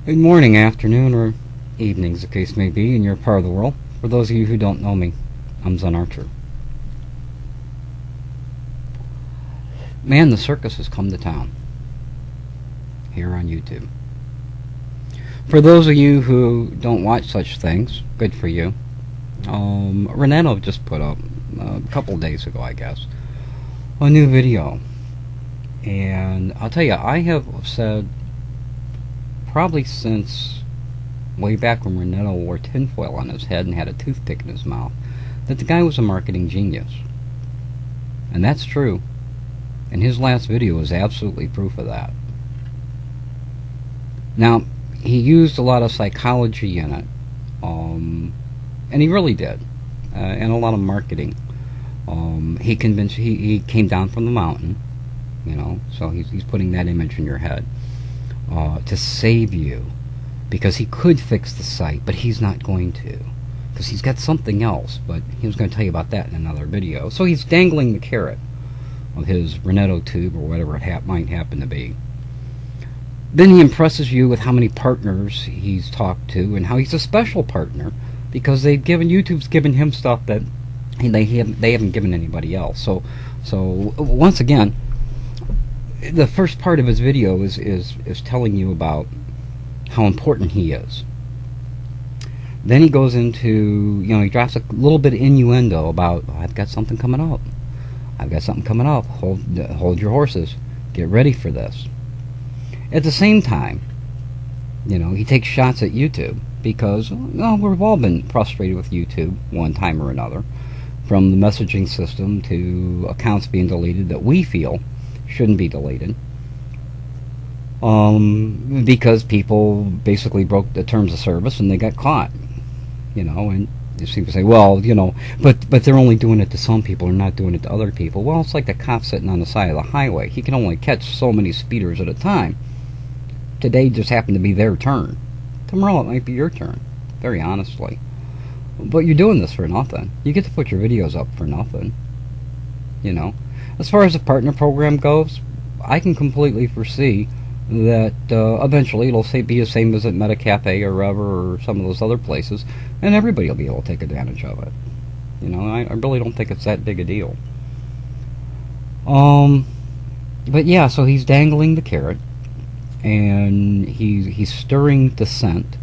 Good morning, afternoon, or evening, as the case may be, in your part of the world. For those of you who don't know me, I'm Zen Archer. Man, the circus has come to town here on YouTube. For those of you who don't watch such things, good for you. Renettos just put up, a couple days ago, I guess, a new video. And I'll tell you, I have said probably since way back when Renettos wore tinfoil on his head and had a toothpick in his mouth, that the guy was a marketing genius. And that's true. And his last video is absolutely proof of that. Now, he used a lot of psychology in it. And he really did. And a lot of marketing. He came down from the mountain, you know, so he's putting that image in your head. To save you, because he could fix the site, but he's not going to, because he's got something else, but he was going to tell you about that in another video. So he's dangling the carrot of his Renettos tube, or whatever it might happen to be. Then he impresses you with how many partners he's talked to, and how he's a special partner, because YouTube's given him stuff that they haven't given anybody else. So once again, the first part of his video is telling you about how important he is. Then he goes into, you know, he drops a little bit of innuendo about, I've got something coming up. I've got something coming up. Hold your horses. Get ready for this. At the same time, you know, he takes shots at YouTube because, well, we've all been frustrated with YouTube one time or another, from the messaging system to accounts being deleted that we feel shouldn't be deleted, because people basically broke the terms of service and they got caught, you know. And you seem to say, well, you know, but they're only doing it to some people and not doing it to other people. Well, it's like the cop sitting on the side of the highway. He can only catch so many speeders at a time. Today just happened to be their turn. Tomorrow it might be your turn, very honestly. But you're doing this for nothing. You get to put your videos up for nothing, you know. As far as the partner program goes, I can completely foresee that eventually it'll be the same as at Meta Cafe or Rever or some of those other places, and everybody will be able to take advantage of it. You know, I really don't think it's that big a deal. But yeah, so he's dangling the carrot, and he's stirring dissent.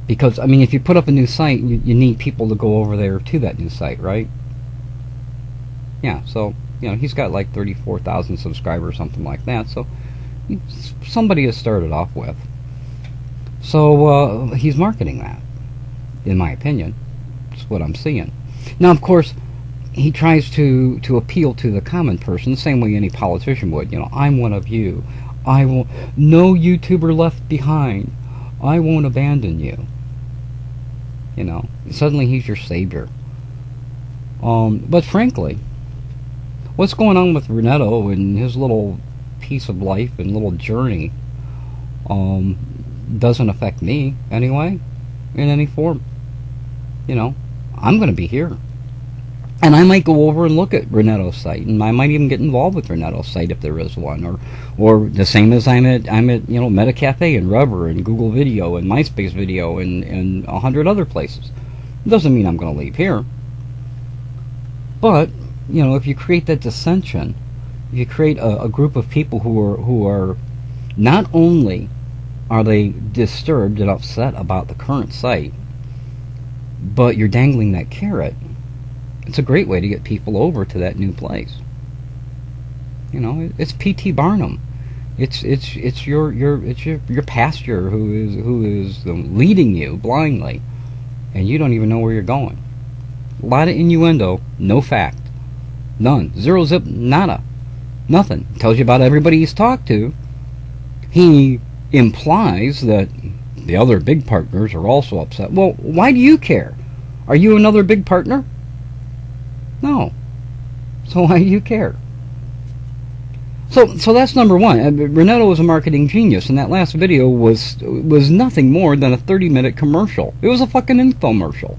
Because, I mean, if you put up a new site, you need people to go over there to that new site, right? Yeah, so, you know, he's got like 34,000 subscribers, something like that, so somebody has started off with. So he's marketing that, in my opinion. That's what I'm seeing. Now, of course, he tries to appeal to the common person the same way any politician would. You know, I'm one of you. I won't. No YouTuber left behind. I won't abandon you. You know, suddenly he's your savior. But frankly, what's going on with Renettos and his little piece of life and little journey doesn't affect me anyway, in any form. You know, I'm going to be here. And I might go over and look at Renettos' site, and I might even get involved with Renettos' site if there is one, or the same as I'm at you know, Meta Cafe and Rever and Google Video and MySpace Video and 100 other places. It doesn't mean I'm going to leave here. But you know, if you create that dissension, if you create a group of people who are not only are they disturbed and upset about the current site, but you're dangling that carrot, it's a great way to get people over to that new place. You know, it's P.T. Barnum. It's your pastor who is leading you blindly, and you don't even know where you're going. A lot of innuendo, no fact, none, zero zip, nada, nothing. Tells you about everybody he's talked to. He implies that the other big partners are also upset. Well, why do you care? Are you another big partner? No. So why do you care? So that's number one. Renetto is a marketing genius, and that last video was nothing more than a 30-minute commercial. It was a fucking infomercial.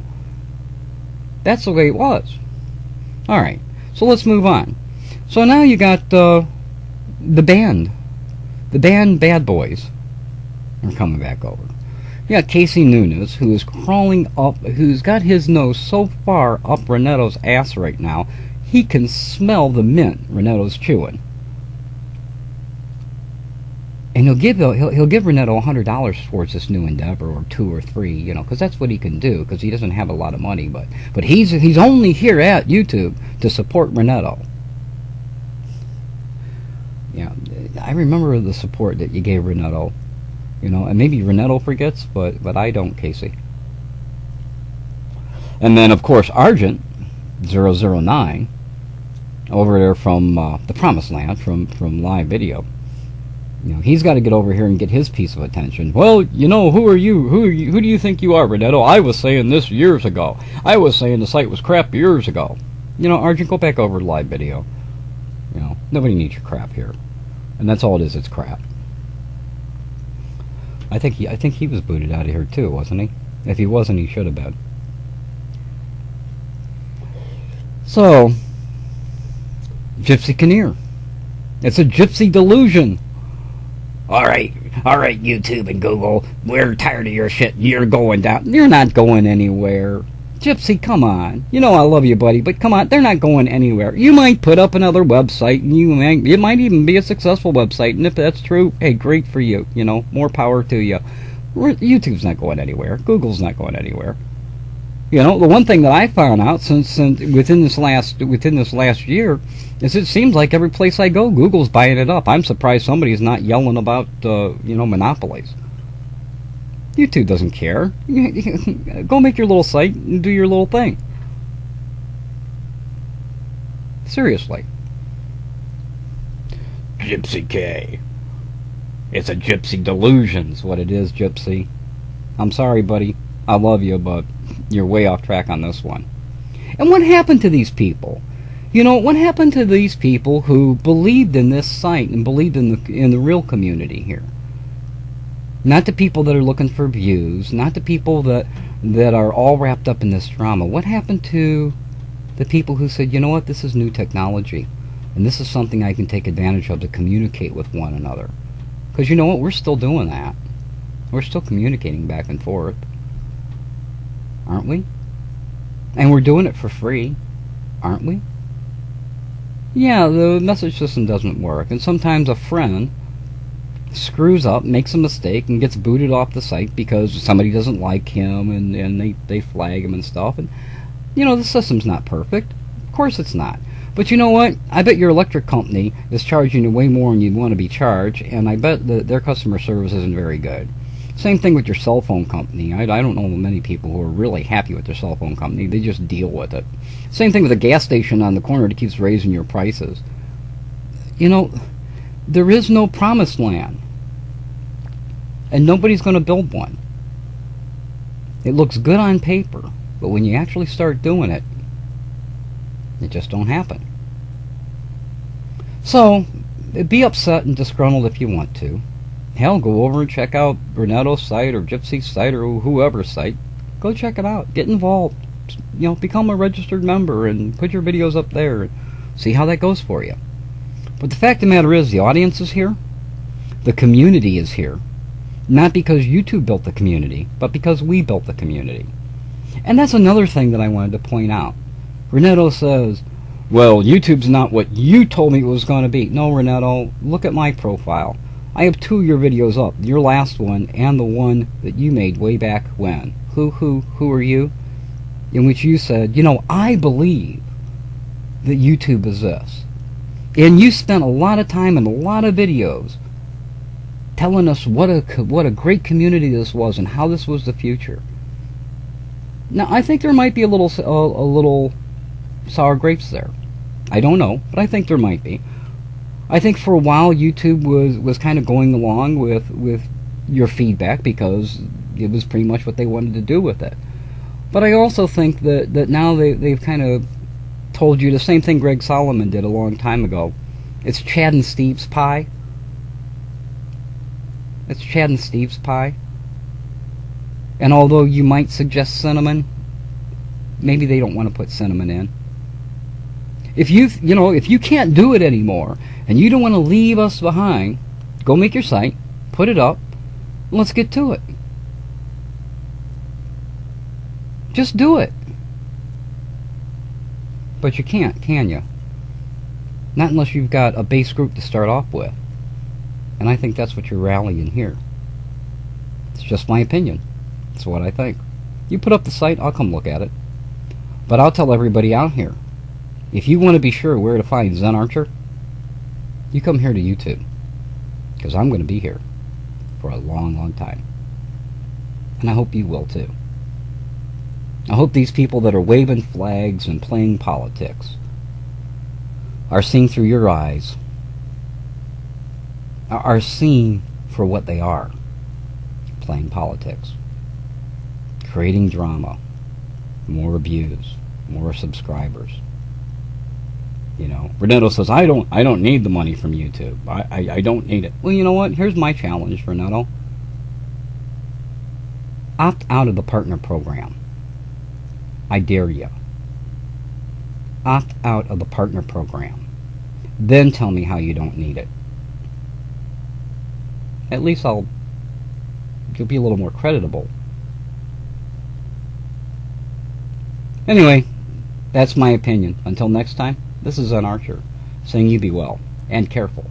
That's the way it was. All right. So let's move on. So now you got the band Bad Boys are coming back over. You got Casey Nunez, who is crawling up, who's got his nose so far up Renetto's ass right now, he can smell the mint Renetto's chewing. And he'll give Renetto $100 towards this new endeavor, or 2 or 3, you know, because that's what he can do, because he doesn't have a lot of money. But he's only here at YouTube to support Renetto. Yeah, I remember the support that you gave Renetto, you know, and maybe Renetto forgets, but I don't, Casey. And then of course Argent 009 over there from the Promised Land from Live Video. You know, he's got to get over here and get his piece of attention. Well, you know, who are you? Who do you think you are, Renetto? I was saying this years ago. I was saying the site was crap years ago. You know, Argent, go back over to Live Video. You know, nobody needs your crap here, and that's all it is. It's crap. I think he was booted out of here too, wasn't he? If he wasn't, he should have been. So, Gypsy Kinnear. It's a gypsy delusion. All right, YouTube and Google, we're tired of your shit. You're going down. You're not going anywhere. Gypsy, come on. You know I love you, buddy, but come on, they're not going anywhere. You might put up another website, and it might even be a successful website, and if that's true, hey, great for you. You know, more power to you. YouTube's not going anywhere. Google's not going anywhere. You know, the one thing that I found out since within this last year is it seems like every place I go, Google's buying it up. I'm surprised somebody's not yelling about you know, monopolies. YouTube doesn't care. Go make your little site and do your little thing. Seriously. Gypsy K. It's a gypsy delusion's what it is, Gypsy. I'm sorry, buddy. I love you, but you're way off track on this one. And what happened to these people? You know, what happened to these people who believed in this site and believed in the real community here? Not the people that are looking for views, not the people that are all wrapped up in this drama. What happened to the people who said, you know what, this is new technology, and this is something I can take advantage of to communicate with one another? Because you know what, we're still doing that. We're still communicating back and forth. Aren't we? And we're doing it for free, aren't we? Yeah, the message system doesn't work, and sometimes a friend screws up, makes a mistake, and gets booted off the site because somebody doesn't like him, and they flag him and stuff. And you know, the system's not perfect. Of course it's not. But you know what? I bet your electric company is charging you way more than you'd want to be charged, and I bet their customer service isn't very good. Same thing with your cell phone company. I don't know many people who are really happy with their cell phone company. They just deal with it. Same thing with a gas station on the corner that keeps raising your prices. You know, there is no promised land. And nobody's going to build one. It looks good on paper, but when you actually start doing it, it just don't happen. So, be upset and disgruntled if you want to. Hell, go over and check out Renetto's site or Gypsy's site or whoever's site. Go check it out. Get involved. You know, become a registered member and put your videos up there and see how that goes for you. But the fact of the matter is, the audience is here. The community is here. Not because YouTube built the community, but because we built the community. And that's another thing that I wanted to point out. Renetto says, well, YouTube's not what you told me it was going to be. No, Renetto, look at my profile. I have 2 of your videos up, your last one and the one that you made way back when. Who are you? In which you said, you know, I believe that YouTube is this. And you spent a lot of time and a lot of videos telling us what a great community this was and how this was the future. Now, I think there might be a little sour grapes there. I don't know, but I think there might be. I think for a while YouTube was kind of going along with your feedback because it was pretty much what they wanted to do with it. But I also think that now they've kind of told you the same thing Greg Solomon did a long time ago. It's Chad and Steve's pie. It's Chad and Steve's pie. And although you might suggest cinnamon, maybe they don't want to put cinnamon in. If if you can't do it anymore and you don't want to leave us behind, go make your site, put it up, and let's get to it. Just do it. But you can't, can you? Not unless you've got a base group to start off with. And I think that's what you're rallying here. It's just my opinion. It's what I think. You put up the site, I'll come look at it. But I'll tell everybody out here, if you want to be sure where to find Zen Archer, you come here to YouTube. Because I'm going to be here for a long, long time. And I hope you will too. I hope these people that are waving flags and playing politics are seeing through your eyes, are seen for what they are. Playing politics. Creating drama. More views. More subscribers. Renettos says, I don't need the money from YouTube. I don't need it. Well, you know what? Here's my challenge, Renetto. Opt out of the partner program. I dare you. Opt out of the partner program. Then tell me how you don't need it. At least you'll be a little more creditable. Anyway, that's my opinion. Until next time, this is Zen Archer, saying you be well and careful.